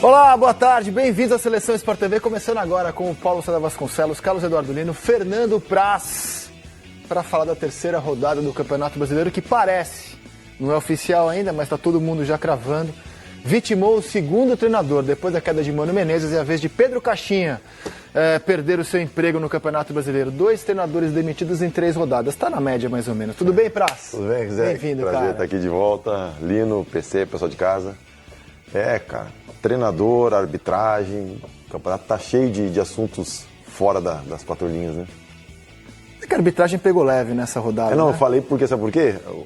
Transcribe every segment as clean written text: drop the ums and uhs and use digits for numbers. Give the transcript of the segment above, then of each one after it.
Olá, boa tarde, bem-vindos à Seleção Sport TV, começando agora com o Paulo César Vasconcelos, Carlos Eduardo Lino, Fernando Praz, para falar da terceira rodada do Campeonato Brasileiro, que parece, não é oficial ainda, mas está todo mundo já cravando, vitimou o segundo treinador, depois da queda de Mano Menezes, e a vez de Pedro Caixinha perder o seu emprego no Campeonato Brasileiro. 2 treinadores demitidos em 3 rodadas, está na média mais ou menos. Tudo bem, Praz? Tudo bem, Zé? Bem-vindo, cara. Prazer estar aqui de volta, Lino, PC, pessoal de casa. Cara, treinador, arbitragem, o campeonato tá cheio de assuntos fora das 4 linhas, né? É que a arbitragem pegou leve nessa rodada, Não, né? eu falei porque, sabe por quê? Eu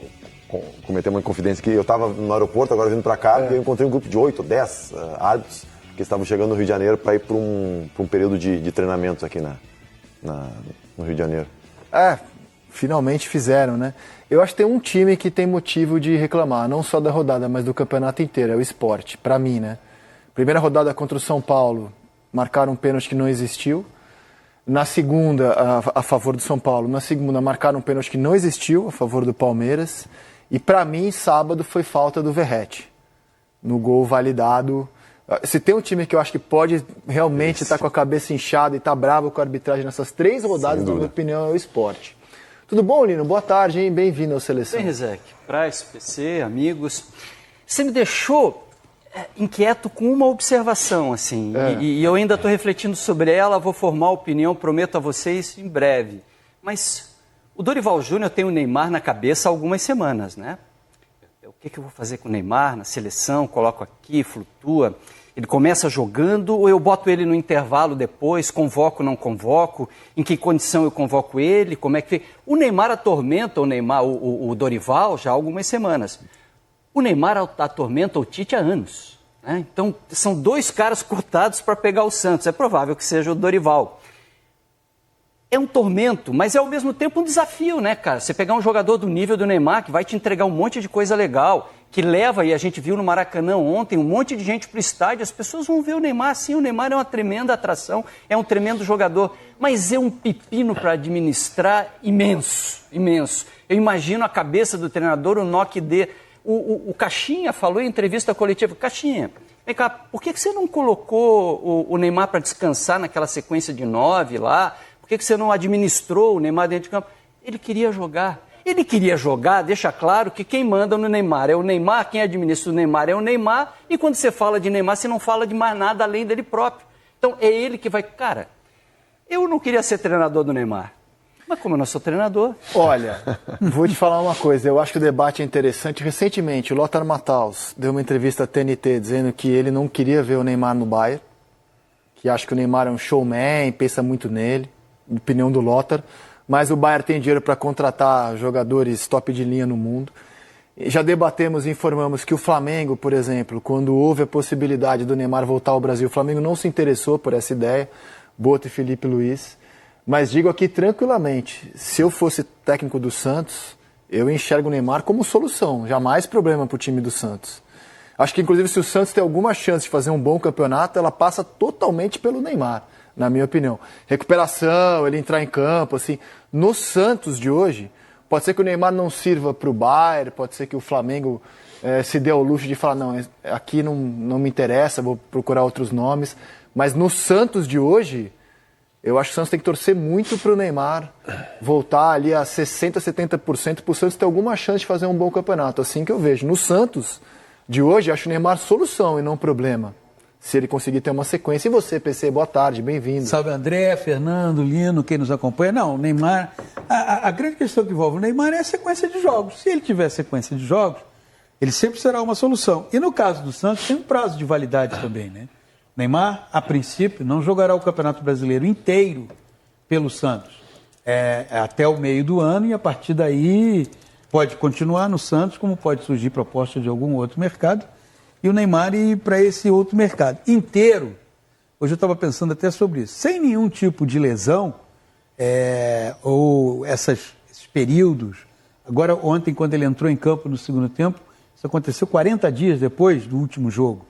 comentei uma confidência que eu estava no aeroporto, agora vindo para cá, e eu encontrei um grupo de 8 ou 10 árbitros que estavam chegando no Rio de Janeiro para ir para um período de treinamentos aqui no Rio de Janeiro. Finalmente fizeram, né? Eu acho que tem um time que tem motivo de reclamar, não só da rodada, mas do campeonato inteiro, é o Sport, pra mim, né? Primeira rodada contra o São Paulo, marcaram um pênalti que não existiu. Na segunda, a favor do São Paulo, na segunda marcaram um pênalti que não existiu, a favor do Palmeiras. E pra mim, sábado, foi falta do Verratti, no gol validado. Se tem um time que eu acho que pode realmente estar com a cabeça inchada e estar bravo com a arbitragem nessas 3 rodadas, na minha opinião, é o Sport. Tudo bom, Lino? Boa tarde, hein? Bem-vindo ao Seleção. Bem, Rezec. Praz, PC, amigos. Você me deixou inquieto com uma observação, assim, e eu ainda estou refletindo sobre ela, vou formar opinião, prometo a vocês em breve. Mas o Dorival Júnior tem o Neymar na cabeça há algumas semanas, né? O que eu vou fazer com o Neymar na seleção? Coloco aqui, flutua. Ele começa jogando ou eu boto ele no intervalo depois, convoco ou não convoco? Em que condição eu convoco ele? Como é que... O Neymar atormenta o Dorival já há algumas semanas. O Neymar atormenta o Tite há anos, né? Então, são 2 caras cortados para pegar o Santos. É provável que seja o Dorival. É um tormento, mas é ao mesmo tempo um desafio, né, cara? Você pegar um jogador do nível do Neymar, que vai te entregar um monte de coisa legal, que leva, e a gente viu no Maracanã ontem, um monte de gente pro estádio, as pessoas vão ver o Neymar assim, o Neymar é uma tremenda atração, é um tremendo jogador, mas é um pepino para administrar imenso, imenso. Eu imagino a cabeça do treinador, o nó que dê. O Caixinha falou em entrevista coletiva, Caixinha, vem cá, por que você não colocou o Neymar para descansar naquela sequência de 9 lá? Por que você não administrou o Neymar dentro de campo? Ele queria jogar. Ele queria jogar, deixa claro que quem manda no Neymar é o Neymar, quem administra o Neymar é o Neymar, e quando você fala de Neymar, você não fala de mais nada além dele próprio. Então é ele que vai... Cara, eu não queria ser treinador do Neymar, mas como eu não sou treinador... Olha, vou te falar uma coisa, eu acho que o debate é interessante. Recentemente, o Lothar Matthaus deu uma entrevista à TNT dizendo que ele não queria ver o Neymar no Bayern, que acha que o Neymar é um showman, pensa muito nele, opinião do Lothar, mas o Bayern tem dinheiro para contratar jogadores top de linha no mundo. E já debatemos e informamos que o Flamengo, por exemplo, quando houve a possibilidade do Neymar voltar ao Brasil, o Flamengo não se interessou por essa ideia, Boto e Felipe Luiz. Mas digo aqui tranquilamente, se eu fosse técnico do Santos, eu enxergo o Neymar como solução, jamais problema para o time do Santos. Acho que, inclusive, se o Santos tem alguma chance de fazer um bom campeonato, ela passa totalmente pelo Neymar, na minha opinião. Recuperação, ele entrar em campo, assim. No Santos de hoje, pode ser que o Neymar não sirva para o Bayern, pode ser que o Flamengo se dê ao luxo de falar, não, aqui não me interessa, vou procurar outros nomes. Mas no Santos de hoje, eu acho que o Santos tem que torcer muito para o Neymar voltar ali a 60%, 70% para o Santos ter alguma chance de fazer um bom campeonato. Assim que eu vejo. No Santos de hoje, acho o Neymar solução e não problema, se ele conseguir ter uma sequência. E você, PC, boa tarde, bem-vindo. Salve, André, Fernando, Lino, quem nos acompanha. Não, o Neymar, a grande questão que envolve o Neymar é a sequência de jogos. Se ele tiver sequência de jogos, ele sempre será uma solução. E no caso do Santos, tem um prazo de validade também, né? O Neymar, a princípio, não jogará o Campeonato Brasileiro inteiro pelo Santos. Até o meio do ano, e a partir daí pode continuar no Santos, como pode surgir proposta de algum outro mercado, e o Neymar ir para esse outro mercado inteiro. Hoje eu estava pensando até sobre isso. Sem nenhum tipo de lesão, ou esses períodos. Agora, ontem, quando ele entrou em campo no segundo tempo, isso aconteceu 40 dias depois do último jogo.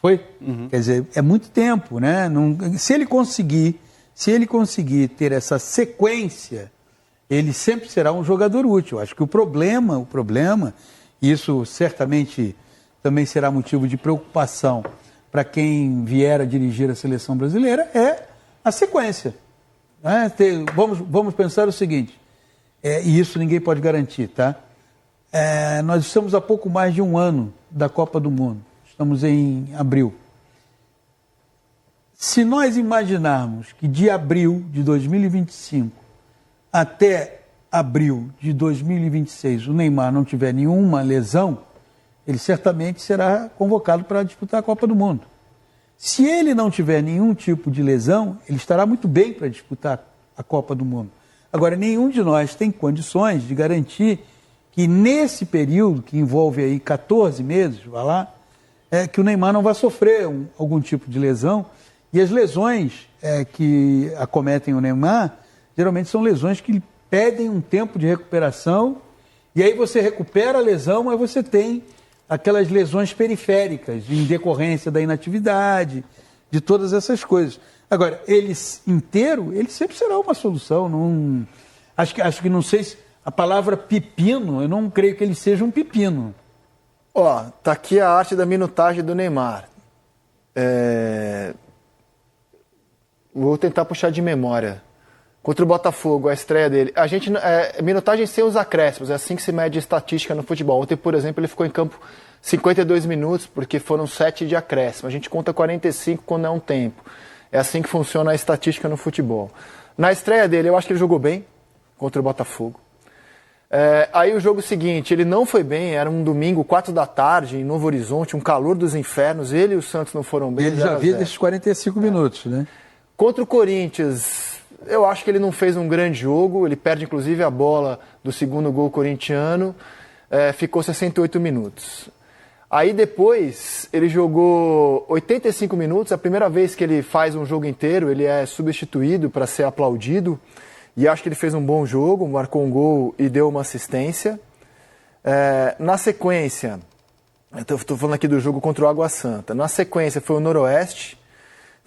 Foi? Uhum. Quer dizer, é muito tempo, né? Se ele conseguir ter essa sequência, ele sempre será um jogador útil. Acho que o problema, isso certamente também será motivo de preocupação para quem vier a dirigir a seleção brasileira é a sequência. Né? Vamos pensar o seguinte, e isso ninguém pode garantir, tá? Nós estamos há pouco mais de um ano da Copa do Mundo, estamos em abril. Se nós imaginarmos que de abril de 2025 até abril de 2026 o Neymar não tiver nenhuma lesão, ele certamente será convocado para disputar a Copa do Mundo. Se ele não tiver nenhum tipo de lesão, ele estará muito bem para disputar a Copa do Mundo. Agora, nenhum de nós tem condições de garantir que nesse período, que envolve aí 14 meses, vai lá, que o Neymar não vai sofrer algum tipo de lesão. E as lesões que acometem o Neymar, geralmente são lesões que pedem um tempo de recuperação, e aí você recupera a lesão, mas você tem aquelas lesões periféricas, em decorrência da inatividade, de todas essas coisas. Agora, ele inteiro, ele sempre será uma solução. Não, acho que não sei se a palavra pepino, eu não creio que ele seja um pepino. Ó, tá aqui a arte da minutagem do Neymar. Vou tentar puxar de memória. Contra o Botafogo, a estreia dele. A gente, minutagem sem os acréscimos, é assim que se mede estatística no futebol. Ontem, por exemplo, ele ficou em campo 52 minutos, porque foram 7 de acréscimo. A gente conta 45 quando é um tempo. É assim que funciona a estatística no futebol. Na estreia dele, eu acho que ele jogou bem contra o Botafogo. Aí o jogo seguinte, ele não foi bem, era um domingo, 4 da tarde, em Novo Horizonte, um calor dos infernos. Ele e o Santos não foram bem. Ele já havia desses 45 minutos, né? Contra o Corinthians, eu acho que ele não fez um grande jogo, ele perde inclusive a bola do segundo gol corintiano, ficou 68 minutos. Aí depois ele jogou 85 minutos, a primeira vez que ele faz um jogo inteiro, ele é substituído para ser aplaudido, e acho que ele fez um bom jogo, marcou um gol e deu uma assistência. Na sequência, estou falando aqui do jogo contra o Água Santa, na sequência foi o Noroeste,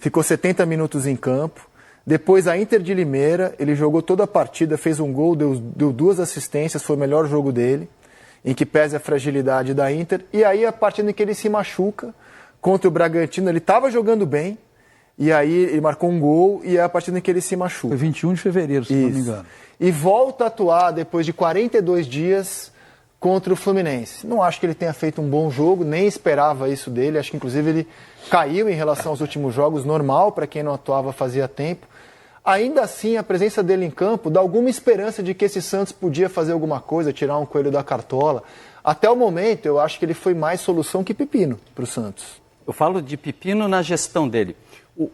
ficou 70 minutos em campo. Depois a Inter de Limeira, ele jogou toda a partida, fez um gol, deu 2 assistências, foi o melhor jogo dele, em que pese a fragilidade da Inter. E aí a partida em que ele se machuca, contra o Bragantino, ele estava jogando bem, e aí ele marcou um gol, e é a partida em que ele se machuca. Foi 21 de fevereiro, se não me engano. E volta a atuar depois de 42 dias contra o Fluminense. Não acho que ele tenha feito um bom jogo, nem esperava isso dele, acho que inclusive ele caiu em relação aos últimos jogos, normal para quem não atuava fazia tempo. Ainda assim, a presença dele em campo dá alguma esperança de que esse Santos podia fazer alguma coisa, tirar um coelho da cartola. Até o momento, eu acho que ele foi mais solução que pepino para o Santos. Eu falo de pepino na gestão dele.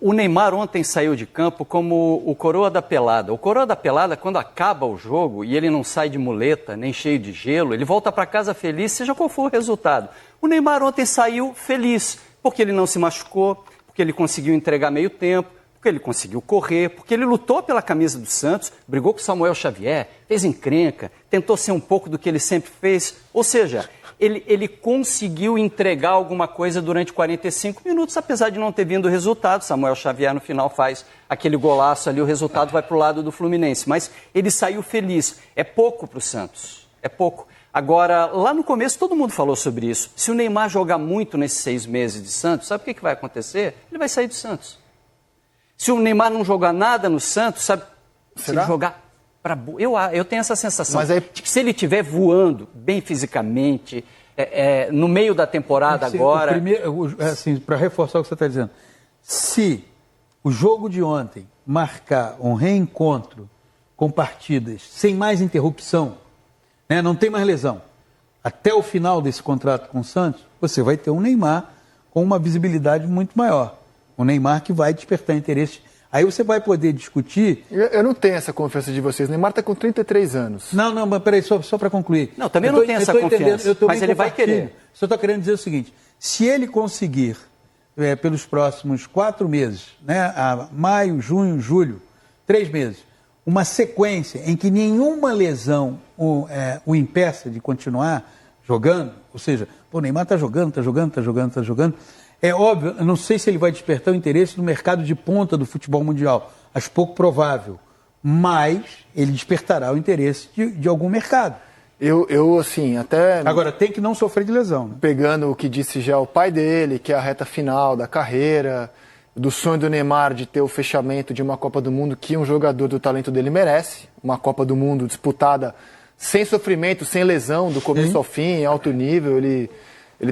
O Neymar ontem saiu de campo como o coroa da pelada. O coroa da pelada, quando acaba o jogo e ele não sai de muleta, nem cheio de gelo, ele volta para casa feliz, seja qual for o resultado. O Neymar ontem saiu feliz, porque ele não se machucou, porque ele conseguiu entregar meio tempo, porque ele conseguiu correr, porque ele lutou pela camisa do Santos, brigou com o Samuel Xavier, fez encrenca, tentou ser um pouco do que ele sempre fez. Ou seja, ele conseguiu entregar alguma coisa durante 45 minutos, apesar de não ter vindo o resultado. Samuel Xavier no final faz aquele golaço ali, o resultado vai para o lado do Fluminense. Mas ele saiu feliz. É pouco para o Santos, é pouco. Agora, lá no começo todo mundo falou sobre isso. Se o Neymar jogar muito nesses 6 meses de Santos, sabe o que vai acontecer? Ele vai sair do Santos. Se o Neymar não jogar nada no Santos, sabe? Se ele jogar para... Eu tenho essa sensação de que se ele estiver voando bem fisicamente, no meio da temporada agora... Assim, para reforçar o que você está dizendo, se o jogo de ontem marcar um reencontro com partidas sem mais interrupção, né, não tem mais lesão, até o final desse contrato com o Santos, você vai ter um Neymar com uma visibilidade muito maior. Um Neymar que vai despertar interesse. Aí você vai poder discutir... Eu não tenho essa confiança de vocês. O Neymar está com 33 anos. Não, mas peraí, só para concluir. Não, também não tenho essa confiança, mas ele vai querer. Só estou querendo dizer o seguinte, se ele conseguir, pelos próximos 4 meses, né, a maio, junho, julho, 3 meses, uma sequência em que nenhuma lesão o impeça de continuar jogando, ou seja, o Neymar está jogando, é óbvio, eu não sei se ele vai despertar o interesse no mercado de ponta do futebol mundial. Acho pouco provável. Mas ele despertará o interesse de algum mercado. Eu assim, até Agora, tem que não sofrer de lesão, né? pegando o que disse já o pai dele, que é a reta final da carreira, do sonho do Neymar de ter o fechamento de uma Copa do Mundo que um jogador do talento dele merece, uma Copa do Mundo disputada sem sofrimento, sem lesão, do começo ao fim, em alto nível. Ele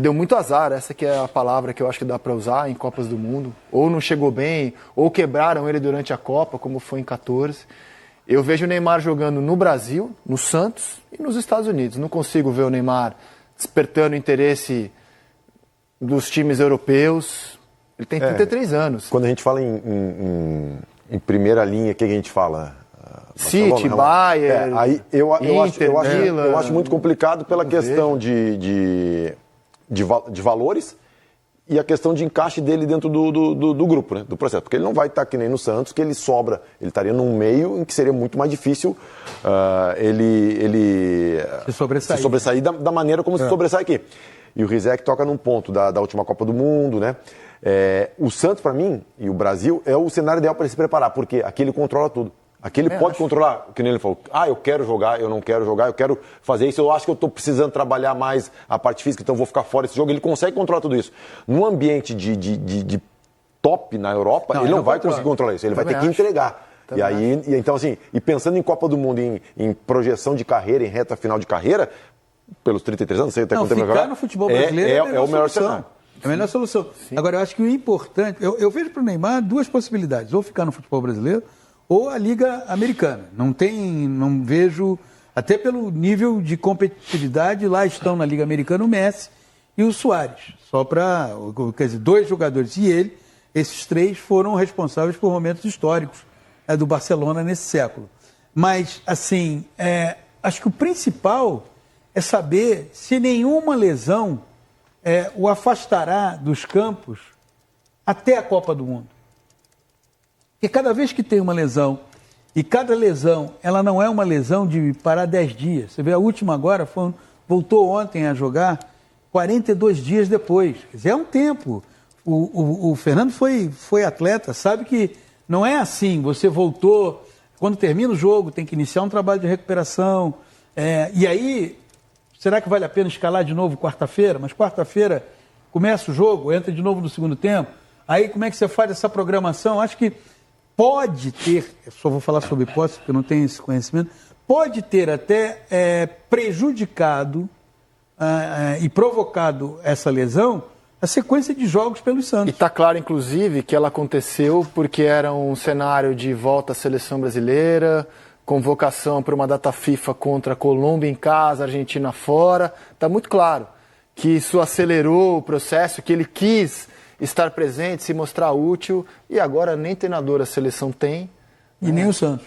deu muito azar, essa que é a palavra que eu acho que dá para usar em Copas do Mundo. Ou não chegou bem, ou quebraram ele durante a Copa, como foi em 14. Eu vejo o Neymar jogando no Brasil, no Santos e nos Estados Unidos. Não consigo ver o Neymar despertando interesse dos times europeus. Ele tem 33 anos. Quando a gente fala em primeira linha, o que a gente fala? City, Bayern, aí eu Milan. acho muito complicado pela questão de valores e a questão de encaixe dele dentro do grupo, né, do processo. Porque ele não vai estar que nem no Santos, que ele sobra. Ele estaria num meio em que seria muito mais difícil ele se sobressair da maneira como se sobressai aqui. E o Rizek toca num ponto da última Copa do Mundo, né? O Santos, para mim, e o Brasil, é o cenário ideal para ele se preparar, porque aqui ele controla tudo. Aqui ele pode controlar, que nem ele falou, eu quero jogar, eu não quero jogar, eu quero fazer isso, eu acho que eu estou precisando trabalhar mais a parte física, então eu vou ficar fora desse jogo. Ele consegue controlar tudo isso. Num ambiente de top na Europa, ele não vai conseguir controlar isso, ele vai ter que entregar. E aí, então assim, e pensando em Copa do Mundo, em projeção de carreira, em reta final de carreira, pelos 33 anos, sei até quanto tempo vai jogar. No futebol brasileiro é o melhor cenário. É a melhor solução. Sim. Agora, eu acho que o importante, eu vejo para o Neymar duas possibilidades, ou ficar no futebol brasileiro, ou a Liga Americana. Não vejo, até pelo nível de competitividade, lá estão na Liga Americana o Messi e o Suárez. Só para, quer dizer, 2 jogadores. E ele, esses 3 foram responsáveis por momentos históricos do Barcelona nesse século. Mas, assim, acho que o principal é saber se nenhuma lesão o afastará dos campos até a Copa do Mundo. Porque cada vez que tem uma lesão, e cada lesão, ela não é uma lesão de parar 10 dias. Você vê a última agora, voltou ontem a jogar 42 dias depois. Quer dizer, é um tempo. O Fernando foi atleta, sabe que não é assim, você voltou, quando termina o jogo, tem que iniciar um trabalho de recuperação. E aí, será que vale a pena escalar de novo quarta-feira? Mas quarta-feira começa o jogo, entra de novo no segundo tempo. Aí como é que você faz essa programação? Acho que pode ter, eu só vou falar sobre hipótese porque eu não tenho esse conhecimento, pode ter até prejudicado e provocado essa lesão a sequência de jogos pelos Santos. E está claro, inclusive, que ela aconteceu porque era um cenário de volta à seleção brasileira, convocação para uma data FIFA contra a Colômbia em casa, Argentina fora. Está muito claro que isso acelerou o processo, que ele quis estar presente, se mostrar útil, e agora nem treinador a seleção tem. E nem o Santos.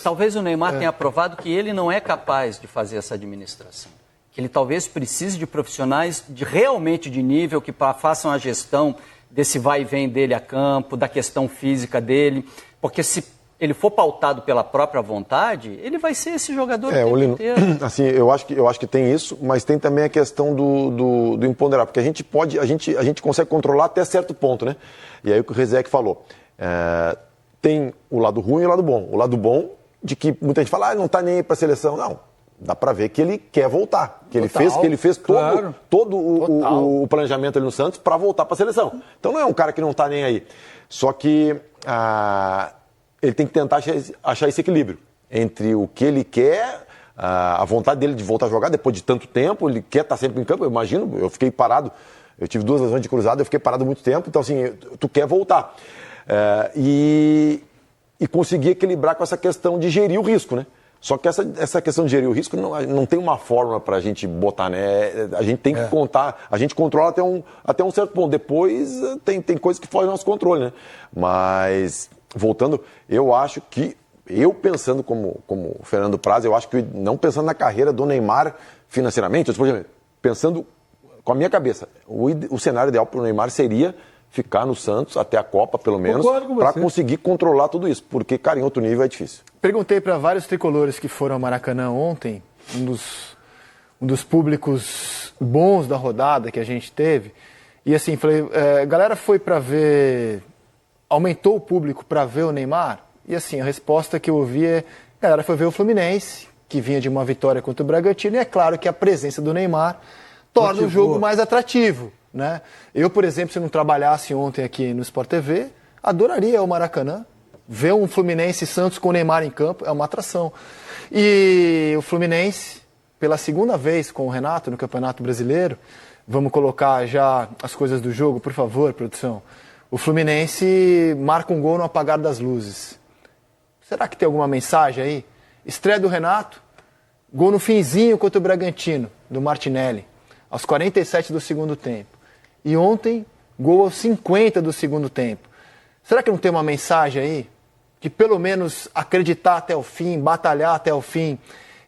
Talvez o Neymar tenha provado que ele não é capaz de fazer essa administração. Que ele talvez precise de profissionais realmente de nível que façam a gestão desse vai e vem dele a campo, da questão física dele, porque se ele for pautado pela própria vontade, ele vai ser esse jogador o tempo inteiro. Assim, eu acho que tem isso, mas tem também a questão do imponderável, porque a gente consegue controlar até certo ponto, né? E aí o que o Rizek falou, tem o lado ruim e o lado bom. O lado bom de que muita gente fala, não tá nem aí pra seleção. Não, dá pra ver que ele quer voltar, que ele fez todo o planejamento ali no Santos para voltar pra seleção. Então não é um cara que não tá nem aí. Só que ele tem que tentar achar esse equilíbrio entre o que ele quer, a vontade dele de voltar a jogar depois de tanto tempo, ele quer estar sempre em campo, eu imagino, eu fiquei parado, eu tive 2 lesões de cruzado, eu fiquei parado muito tempo, então assim, tu quer voltar. E conseguir equilibrar com essa questão de gerir o risco, né? Só que essa questão de gerir o risco não tem uma fórmula para a gente botar, né? A gente tem que contar, a gente controla até um certo ponto. Depois tem coisas que fogem do nosso controle, né? Mas, voltando, eu acho que, pensando como o Fernando Praz, eu acho que não pensando na carreira do Neymar financeiramente, pensando com a minha cabeça, o cenário ideal para o Neymar seria ficar no Santos até a Copa, pelo menos, para conseguir controlar tudo isso, porque, cara, em outro nível é difícil. Perguntei para vários tricolores que foram ao Maracanã ontem, um dos públicos bons da rodada que a gente teve, e assim, falei, a galera foi para ver, aumentou o público para ver o Neymar? E assim, a resposta que eu ouvi a galera foi ver o Fluminense, que vinha de uma vitória contra o Bragantino, e é claro que a presença do Neymar torna o jogo mais atrativo, né? Eu, por exemplo, se não trabalhasse ontem aqui no Sport TV, adoraria o Maracanã. Ver um Fluminense e Santos com o Neymar em campo é uma atração. E o Fluminense, pela segunda vez com o Renato no Campeonato Brasileiro, vamos colocar já as coisas do jogo, por favor, produção. O Fluminense marca um gol no apagar das luzes. Será que tem alguma mensagem aí? Estreia do Renato, gol no finzinho contra o Bragantino, do Martinelli, aos 47 do segundo tempo. E ontem, gol aos 50 do segundo tempo. Será que não tem uma mensagem aí? Que pelo menos acreditar até o fim, batalhar até o fim.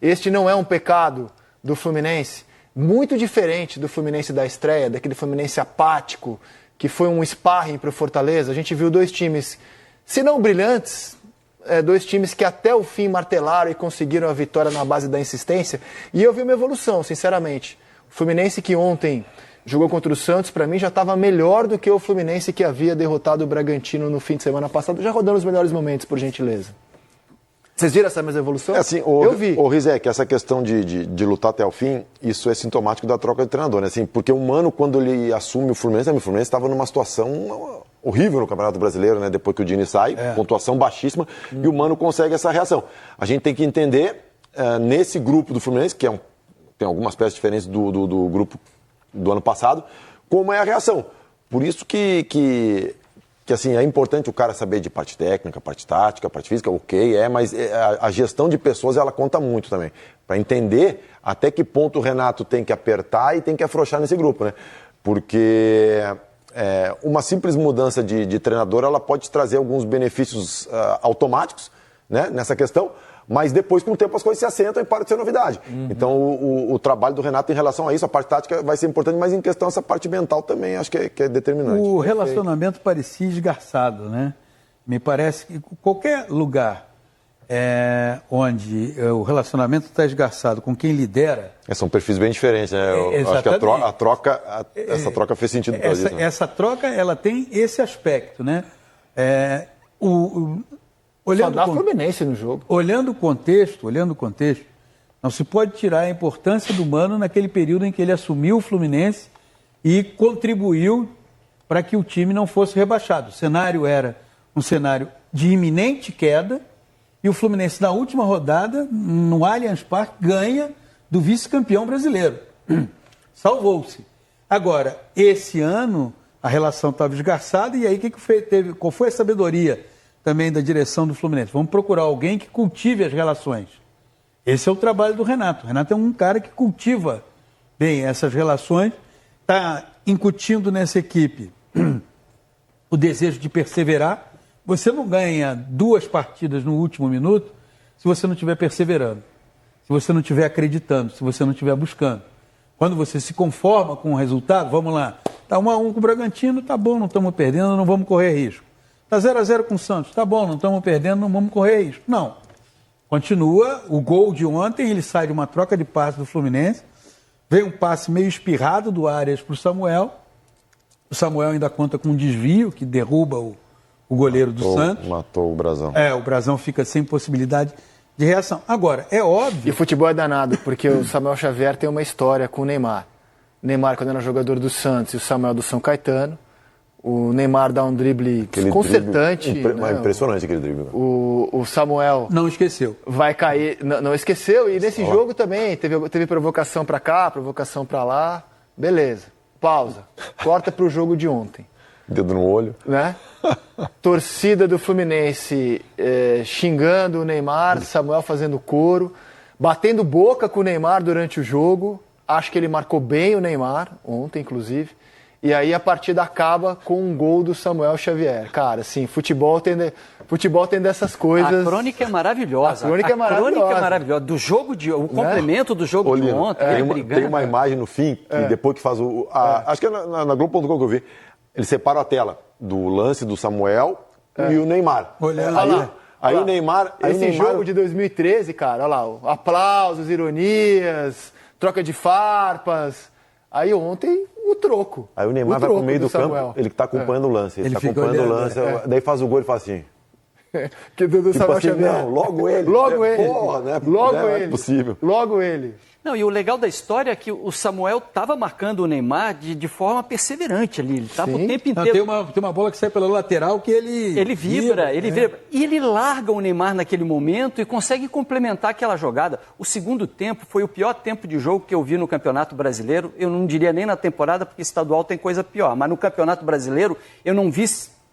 Este não é um pecado do Fluminense. Muito diferente do Fluminense da estreia, daquele Fluminense apático, que foi um sparring para o Fortaleza. A gente viu dois times, se não brilhantes, dois times que até o fim martelaram e conseguiram a vitória na base da insistência. E eu vi uma evolução, sinceramente. O Fluminense que ontem jogou contra o Santos, para mim já estava melhor do que o Fluminense que havia derrotado o Bragantino no fim de semana passado, já rodando os melhores momentos, por gentileza. Vocês viram essa mesma evolução? Assim, eu vi. O Rizek, essa questão de lutar até o fim, isso é sintomático da troca de treinador, né? Assim, porque o Mano, quando ele assume o Fluminense estava numa situação horrível no Campeonato Brasileiro, né? Depois que o Dini sai, pontuação baixíssima, e o Mano consegue essa reação. A gente tem que entender, nesse grupo do Fluminense, que tem algumas peças diferentes do grupo do ano passado, como é a reação. Por isso que assim, é importante o cara saber de parte técnica, parte tática, parte física, mas a gestão de pessoas, ela conta muito também, para entender até que ponto o Renato tem que apertar e tem que afrouxar nesse grupo, né? Porque uma simples mudança de treinador, ela pode trazer alguns benefícios automáticos, né, nessa questão, mas depois, com o tempo, as coisas se assentam e param de ser novidade. Então, o trabalho do Renato em relação a isso, a parte tática vai ser importante, mas em questão essa parte mental também, acho que é determinante. O relacionamento parecia esgarçado, né? Me parece que qualquer lugar onde o relacionamento está esgarçado com quem lidera... São perfis bem diferentes, né? Eu acho que essa troca fez sentido para isso. Né? Essa troca, ela tem esse aspecto, né? Só dá Fluminense no jogo. Olhando o contexto, não se pode tirar a importância do Mano naquele período em que ele assumiu o Fluminense e contribuiu para que o time não fosse rebaixado. O cenário era um cenário de iminente queda e o Fluminense, na última rodada, no Allianz Parque, ganha do vice-campeão brasileiro. Salvou-se. Agora, esse ano, a relação estava esgarçada e aí qual foi a sabedoria também da direção do Fluminense? Vamos procurar alguém que cultive as relações. Esse é o trabalho do Renato. O Renato é um cara que cultiva bem essas relações, está incutindo nessa equipe o desejo de perseverar. Você não ganha 2 partidas no último minuto se você não estiver perseverando, se você não estiver acreditando, se você não estiver buscando. Quando você se conforma com o resultado, vamos lá, está 1-1 com o Bragantino, tá bom, não estamos perdendo, não vamos correr risco. Está 0-0 com o Santos, tá bom, não estamos perdendo, não vamos correr risco. Não. Continua, o gol de ontem, ele sai de uma troca de passe do Fluminense, vem um passe meio espirrado do Arias para o Samuel ainda conta com um desvio que derruba o goleiro do Santos. Matou o Brasão. O Brasão fica sem possibilidade de reação. Agora, é óbvio... E o futebol é danado, porque o Samuel Xavier tem uma história com o Neymar. O Neymar, quando era jogador do Santos, e o Samuel do São Caetano. O Neymar dá um drible desconcertante. Impressionante aquele drible. O Samuel... Não esqueceu. Vai cair... Não esqueceu. E nesse jogo também teve provocação pra cá, provocação pra lá. Beleza. Pausa. Corta pro jogo de ontem. Dedo no olho. Né? Torcida do Fluminense xingando o Neymar, Samuel fazendo coro, batendo boca com o Neymar durante o jogo. Acho que ele marcou bem o Neymar, ontem inclusive. E aí a partida acaba com um gol do Samuel Xavier. Cara, assim, futebol tem dessas coisas. A crônica é maravilhosa. A crônica é maravilhosa. Do jogo o complemento do jogo de ontem. Tem uma imagem no fim, que depois que faz acho que é na Globo.com que eu vi. Ele separa a tela do lance do Samuel e o Neymar. Aí o Neymar... Esse jogo de 2013, cara, olha lá, aplausos, ironias, troca de farpas. Aí ontem, o troco. Aí o Neymar vai pro meio do campo, ele que tá acompanhando o lance. Ele tá acompanhando o lance, daí faz o gol e fala assim... Que o Dudu Tipo Samuel assim, Xavier. não, logo ele. Logo ele. Porra, né? Logo Não ele. é possível. Logo ele. Não, e o legal da história é que o Samuel estava marcando o Neymar de forma perseverante ali. Ele estava o Sim. tempo Não, inteiro. tem uma bola que sai pela lateral que Ele vibra. E ele larga o Neymar naquele momento e consegue complementar aquela jogada. O segundo tempo foi o pior tempo de jogo que eu vi no Campeonato Brasileiro. Eu não diria nem na temporada, porque estadual tem coisa pior. Mas no Campeonato Brasileiro, eu não vi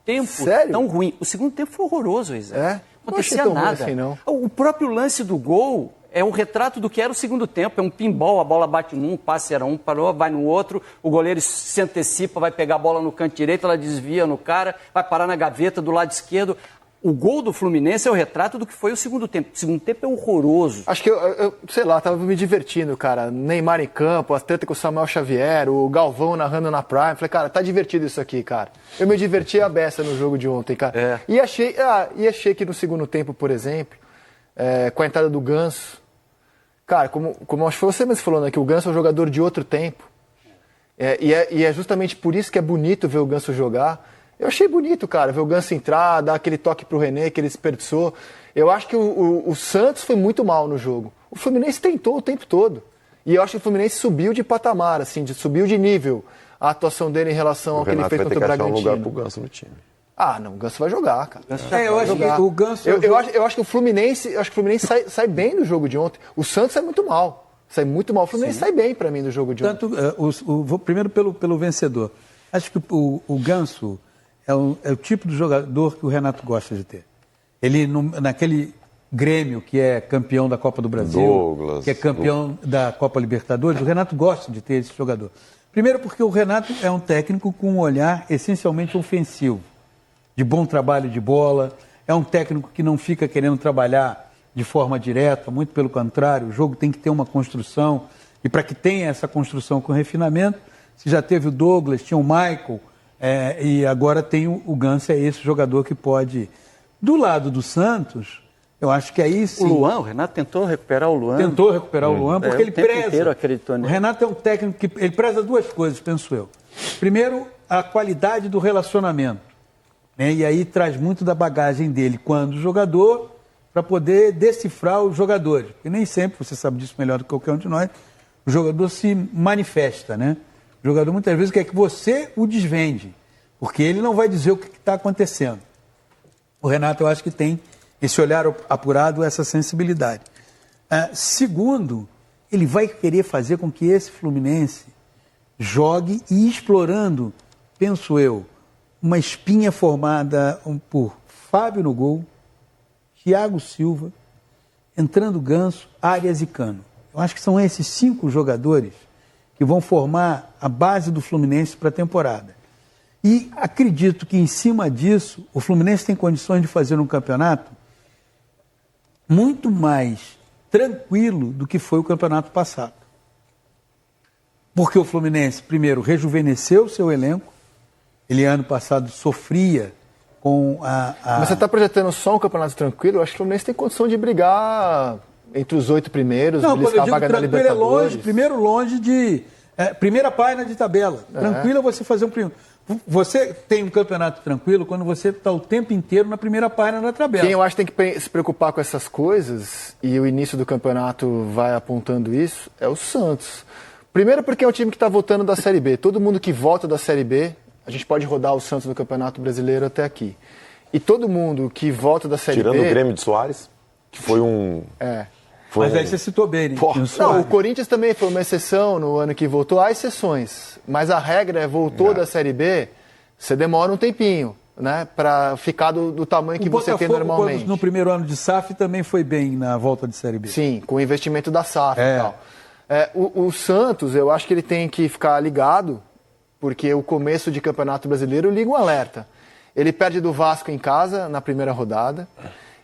tempo Sério? tão ruim. O segundo tempo foi horroroso, Isaac. É? Não Não acontecia achei tão ruim nada. assim, não. O próprio lance do gol é um retrato do que era o segundo tempo. É um pinball, a bola bate num, passe era um, parou, vai no outro, o goleiro se antecipa, vai pegar a bola no canto direito, ela desvia no cara, vai parar na gaveta do lado esquerdo. O gol do Fluminense é o retrato do que foi o segundo tempo. O segundo tempo é horroroso. Acho que eu sei lá, tava me divertindo, cara. Neymar em campo, a treta com o Samuel Xavier, o Galvão narrando na Prime. Falei, cara, tá divertido isso aqui, cara. Eu me diverti a beça no jogo de ontem, cara. É. E achei que no segundo tempo, por exemplo, com a entrada do Ganso, cara, como acho que foi você mesmo falou, né, que o Ganso é um jogador de outro tempo. E é justamente por isso que é bonito ver o Ganso jogar. Eu achei bonito, cara, ver o Ganso entrar, dar aquele toque pro René que ele desperdiçou. Eu acho que o Santos foi muito mal no jogo. O Fluminense tentou o tempo todo. E eu acho que o Fluminense subiu de patamar, assim, subiu de nível a atuação dele em relação ao que ele fez contra o Vai ter que achar um Bragantino. lugar pro Ganso no time. Ah, não, o Ganso vai jogar, cara. eu acho que o Ganso... Eu acho que o Fluminense sai bem do jogo de ontem. O Santos sai muito mal. Sai muito mal. O Fluminense sai bem pra mim do jogo de ontem. Tanto, vou primeiro pelo vencedor. Acho que o Ganso é o tipo de jogador que o Renato gosta de ter. Ele, naquele Grêmio, que é campeão da Copa do Brasil, Douglas, que é campeão da Copa Libertadores, o Renato gosta de ter esse jogador. Primeiro porque o Renato é um técnico com um olhar essencialmente ofensivo, de bom trabalho de bola, é um técnico que não fica querendo trabalhar de forma direta, muito pelo contrário, o jogo tem que ter uma construção, e para que tenha essa construção com refinamento, se já teve o Douglas, tinha o Michael, e agora tem o Ganso, é esse jogador que pode... Do lado do Santos, eu acho que aí sim... O Renato tentou recuperar o Luan. Tentou recuperar o Luan, porque ele o tempo preza. inteiro acreditou O nele. Renato é um técnico que ele preza duas coisas, penso eu. Primeiro, a qualidade do relacionamento. Né? E aí traz muito da bagagem dele quando jogador, para poder decifrar os jogadores. Porque nem sempre, você sabe disso melhor do que qualquer um de nós, o jogador se manifesta, né? O jogador muitas vezes quer que você o desvende, porque ele não vai dizer o que está acontecendo. O Renato, eu acho que tem esse olhar apurado, essa sensibilidade. Segundo, ele vai querer fazer com que esse Fluminense jogue e explorando, penso eu, uma espinha formada por Fábio no gol, Thiago Silva, entrando Ganso, Arias e Cano. Eu acho que são esses 5 jogadores que vão formar a base do Fluminense para a temporada. E acredito que em cima disso, o Fluminense tem condições de fazer um campeonato muito mais tranquilo do que foi o campeonato passado. Porque o Fluminense, primeiro, rejuvenesceu o seu elenco. Ele, ano passado, sofria com Mas você está projetando só um campeonato tranquilo? Eu acho que o Fluminense tem condição de brigar entre os 8 primeiros, Não, quando eu beliscar a digo vaga na tranquilo é Libertadores. longe, primeiro longe de... primeira página de tabela. Tranquilo é você fazer um... Você tem um campeonato tranquilo quando você está o tempo inteiro na primeira página da tabela. Quem eu acho que tem que se preocupar com essas coisas, e o início do campeonato vai apontando isso, é o Santos. Primeiro porque é um time que está voltando da Série B. Todo mundo que volta da Série B, a gente pode rodar o Santos no Campeonato Brasileiro até aqui. E todo mundo que volta da Série Tirando B... o Grêmio de Soares, que foi um... Mas aí você citou bem, né? Não, o Corinthians também foi uma exceção no ano que voltou. Há exceções, mas a regra é voltou da Série B, você demora um tempinho, né, para ficar do tamanho que você tem normalmente. Quando, no primeiro ano de SAF também foi bem na volta de Série B. Sim, com o investimento da SAF e tal. O Santos, eu acho que ele tem que ficar ligado, porque o começo de Campeonato Brasileiro liga um alerta. Ele perde do Vasco em casa na primeira rodada.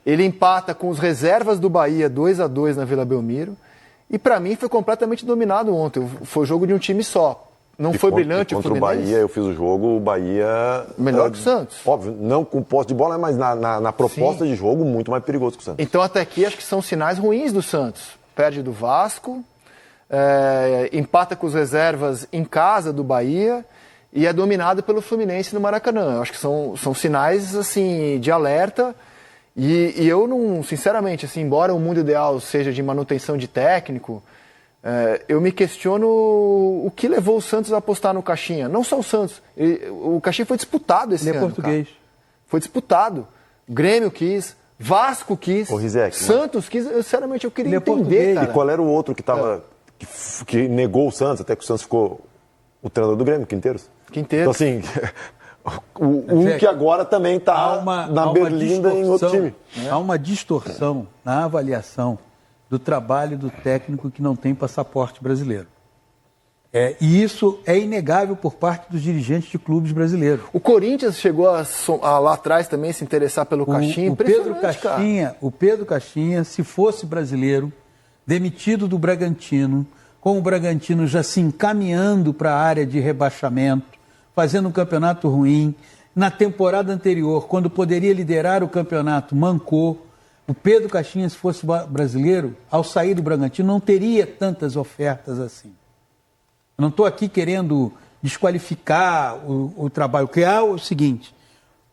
Ele empata com os reservas do Bahia 2-2 na Vila Belmiro. E para mim foi completamente dominado ontem. Foi o jogo de um time só. Não foi brilhante o Fluminense. Contra o Bahia, eu fiz o jogo, o Bahia... Melhor que o Santos. Óbvio, não com posse de bola, mas na proposta de jogo, muito mais perigoso que o Santos. Então até aqui acho que são sinais ruins do Santos. Perde do Vasco, empata com os reservas em casa do Bahia e é dominado pelo Fluminense no Maracanã. Eu acho que são sinais assim, de alerta. E eu não, sinceramente, assim, embora o mundo ideal seja de manutenção de técnico, eu me questiono o que levou o Santos a apostar no Caixinha. Não só o Santos, o Caixinha foi disputado esse Ele ano. é português. Cara. Foi disputado. O Grêmio quis, Vasco quis, Ô, Rizek, Santos quis. Sinceramente, eu queria Ele é entender, português. cara. E qual era o outro que tava. Que negou o Santos, até que o Santos ficou o treinador do Grêmio, Quinteiros? Quinteiros. Então, assim, um que agora também está na Berlinda em outro time. Há uma distorção na avaliação do trabalho do técnico que não tem passaporte brasileiro. E isso é inegável por parte dos dirigentes de clubes brasileiros. O Corinthians chegou a lá atrás também se interessar pelo Caixinha. O Pedro Caixinha, se fosse brasileiro, demitido do Bragantino, com o Bragantino já se encaminhando para a área de rebaixamento, fazendo um campeonato ruim. Na temporada anterior, quando poderia liderar o campeonato, mancou. O Pedro Caixinha, se fosse brasileiro, ao sair do Bragantino, não teria tantas ofertas assim. Eu não estou aqui querendo desqualificar o trabalho, que é o seguinte: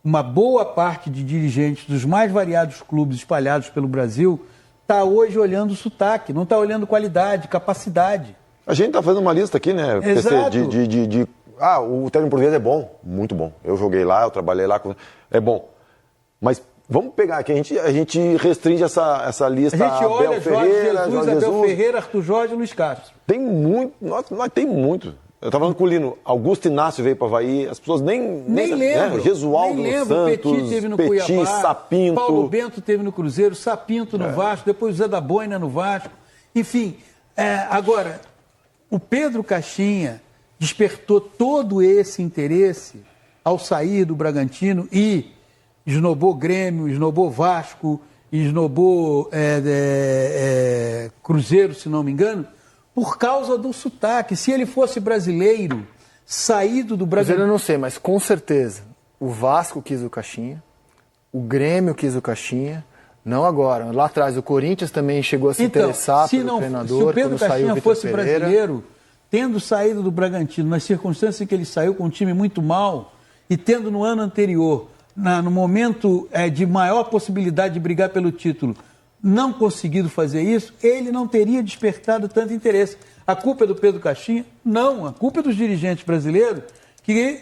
uma boa parte de dirigentes dos mais variados clubes espalhados pelo Brasil está hoje olhando o sotaque, não está olhando qualidade, capacidade. A gente está fazendo uma lista aqui, né? Exato. O técnico português é bom, muito bom. Eu joguei lá, eu trabalhei lá, é bom. Mas vamos pegar aqui, a gente restringe essa lista. A gente olha Jorge Jesus, Abel Ferreira, Arthur Jorge e Luiz Castro. Tem muito, nós tem muito. Eu estava falando com o Lino, Augusto Inácio veio para o Havaí, as pessoas nem lembram. Jesualdo Santos, Petit teve no Petit, Cuiabá, Sapinto. Paulo Bento teve no Cruzeiro, Sapinto no Vasco, depois o Zé da Boina no Vasco. Enfim, agora, o Pedro Caixinha despertou todo esse interesse ao sair do Bragantino e esnobou Grêmio, esnobou Vasco, esnobou Cruzeiro, se não me engano, por causa do sotaque. Se ele fosse brasileiro, saído do Bragantino... Eu não sei, mas com certeza o Vasco quis o Caixinha, o Grêmio quis o Caixinha, não agora. Lá atrás o Corinthians também chegou a se interessar pelo treinador. Se o Pedro Caixinha fosse Pereira. brasileiro, tendo saído do Bragantino, nas circunstâncias em que ele saiu com um time muito mal, e tendo no ano anterior, no momento de maior possibilidade de brigar pelo título, não conseguido fazer isso, ele não teria despertado tanto interesse. A culpa é do Pedro Caixinha? Não, a culpa é dos dirigentes brasileiros que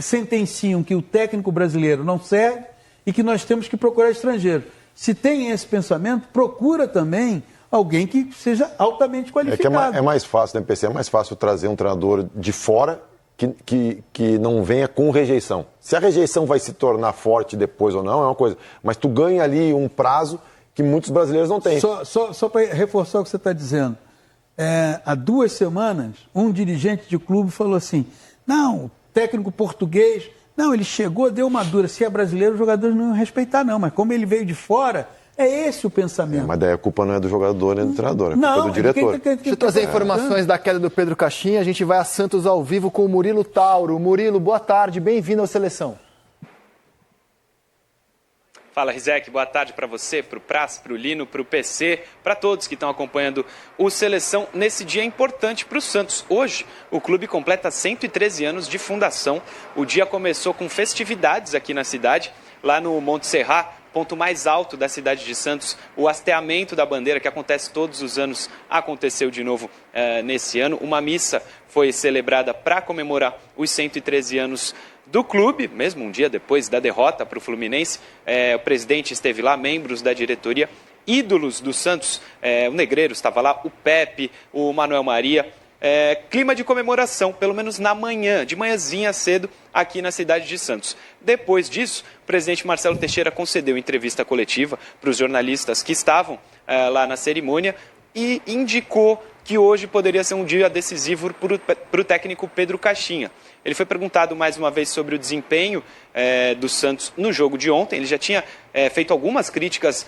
sentenciam que o técnico brasileiro não serve e que nós temos que procurar estrangeiro. Se tem esse pensamento, procura também alguém que seja altamente qualificado. É mais fácil, né, PC? É mais fácil trazer um treinador de fora que não venha com rejeição. Se a rejeição vai se tornar forte depois ou não, é uma coisa. Mas tu ganha ali um prazo que muitos brasileiros não têm. Só para reforçar o que você está dizendo. Há 2 semanas, um dirigente de clube falou assim, não, o técnico português, não, ele chegou, deu uma dura. Se é brasileiro, os jogadores não iam respeitar, não. Mas como ele veio de fora, é esse o pensamento. Mas daí a culpa não é do jogador nem do treinador, é culpa do diretor. Deixa eu trazer informações da queda do Pedro Caixinha. A gente vai a Santos ao vivo com o Murilo Tauro. Murilo, boa tarde, bem-vindo ao Seleção. Fala, Rizek, boa tarde para você, para o Praz, para o Lino, para o PC, para todos que estão acompanhando o Seleção nesse dia importante para o Santos. Hoje, o clube completa 113 anos de fundação. O dia começou com festividades aqui na cidade, lá no Monte Serrat, ponto mais alto da cidade de Santos. O hasteamento da bandeira, que acontece todos os anos, aconteceu de novo nesse ano. Uma missa foi celebrada para comemorar os 113 anos do clube, mesmo um dia depois da derrota para o Fluminense. O presidente esteve lá, membros da diretoria, ídolos do Santos, o Negreiro estava lá, o Pepe, o Manuel Maria. Clima de comemoração, pelo menos na manhã, de manhãzinha cedo, aqui na cidade de Santos. Depois disso, o presidente Marcelo Teixeira concedeu entrevista coletiva para os jornalistas que estavam lá na cerimônia e indicou que hoje poderia ser um dia decisivo para o técnico Pedro Caixinha. Ele foi perguntado mais uma vez sobre o desempenho do Santos no jogo de ontem. Ele já tinha feito algumas críticas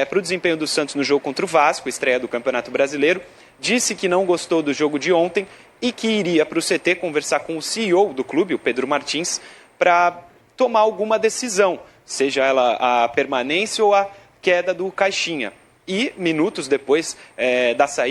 para o desempenho do Santos no jogo contra o Vasco, estreia do Campeonato Brasileiro. Disse que não gostou do jogo de ontem e que iria para o CT conversar com o CEO do clube, o Pedro Martins, para tomar alguma decisão, seja ela a permanência ou a queda do Caixinha. E, minutos depois da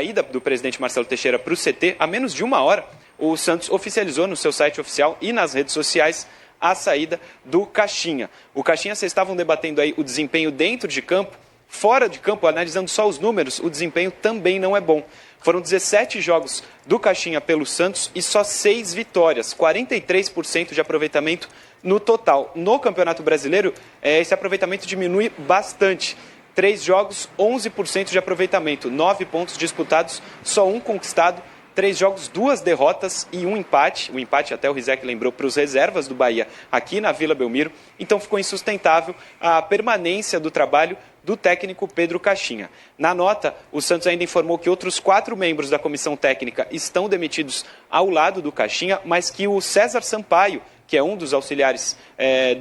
ida do presidente Marcelo Teixeira para o CT, a menos de 1 hora, o Santos oficializou no seu site oficial e nas redes sociais a saída do Caixinha. O Caixinha, vocês estavam debatendo aí o desempenho dentro de campo. Fora de campo, analisando só os números, o desempenho também não é bom. Foram 17 jogos do Caixinha pelo Santos e só 6 vitórias, 43% de aproveitamento no total. No Campeonato Brasileiro, esse aproveitamento diminui bastante. 3 jogos, 11% de aproveitamento, 9 pontos disputados, só 1 conquistado. 3 jogos, 2 derrotas e 1 empate. O empate, até o Rizek lembrou, para os reservas do Bahia aqui na Vila Belmiro. Então ficou insustentável a permanência do trabalho do técnico Pedro Caixinha. Na nota, o Santos ainda informou que outros 4 membros da comissão técnica estão demitidos ao lado do Caixinha, mas que o César Sampaio, que é um dos auxiliares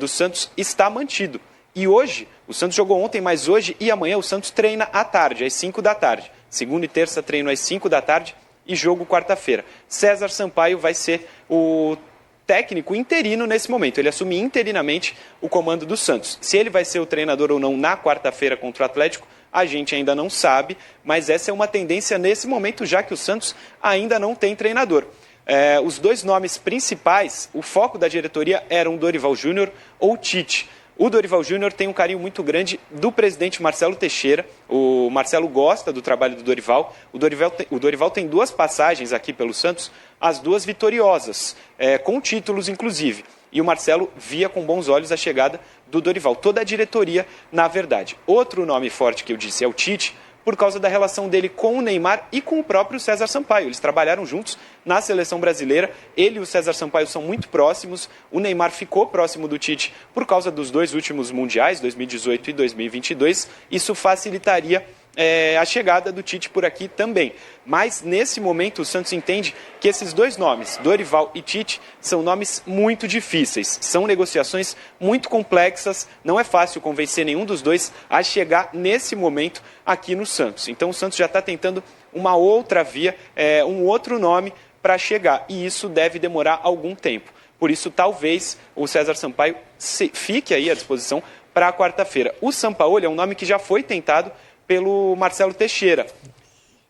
do Santos, está mantido. E hoje, o Santos jogou ontem, mas hoje e amanhã o Santos treina à tarde, às 5 da tarde. Segunda e terça treino às 5 da tarde e jogo quarta-feira. César Sampaio vai ser o técnico interino nesse momento. Ele assume interinamente o comando do Santos. Se ele vai ser o treinador ou não na quarta-feira contra o Atlético, a gente ainda não sabe, mas essa é uma tendência nesse momento, já que o Santos ainda não tem treinador. Os 2 nomes principais, o foco da diretoria eram Dorival Júnior ou Tite. O Dorival Júnior tem um carinho muito grande do presidente Marcelo Teixeira. O Marcelo gosta do trabalho do Dorival. O Dorival tem 2 passagens aqui pelo Santos, as 2 vitoriosas, com títulos inclusive. E o Marcelo via com bons olhos a chegada do Dorival. Toda a diretoria, na verdade. Outro nome forte que eu disse é o Tite, por causa da relação dele com o Neymar e com o próprio César Sampaio. Eles trabalharam juntos na seleção brasileira. Ele e o César Sampaio são muito próximos. O Neymar ficou próximo do Tite por causa dos 2 últimos mundiais, 2018 e 2022. Isso facilitaria a chegada do Tite por aqui também. Mas, nesse momento, o Santos entende que esses 2 nomes, Dorival e Tite, são nomes muito difíceis. São negociações muito complexas. Não é fácil convencer nenhum dos 2 a chegar nesse momento aqui no Santos. Então, o Santos já está tentando uma outra via, um outro nome para chegar. E isso deve demorar algum tempo. Por isso, talvez o César Sampaio fique aí à disposição para a quarta-feira. O Sampaoli é um nome que já foi tentado pelo Marcelo Teixeira.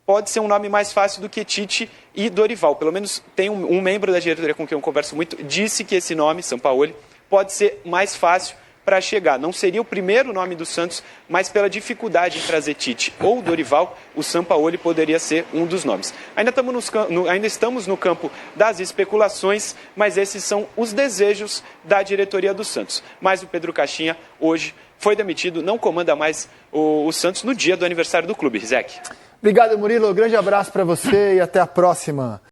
Pode ser um nome mais fácil do que Tite e Dorival. Pelo menos tem um membro da diretoria com quem eu converso muito, disse que esse nome, Sampaoli, pode ser mais fácil para chegar. Não seria o primeiro nome do Santos, mas pela dificuldade em trazer Tite ou Dorival, o Sampaoli poderia ser um dos nomes. Ainda estamos no campo das especulações, mas esses são os desejos da diretoria do Santos. Mas o Pedro Caixinha, hoje, foi demitido, não comanda mais o Santos no dia do aniversário do clube, Rizek. Obrigado, Murilo. Grande abraço para você e até a próxima.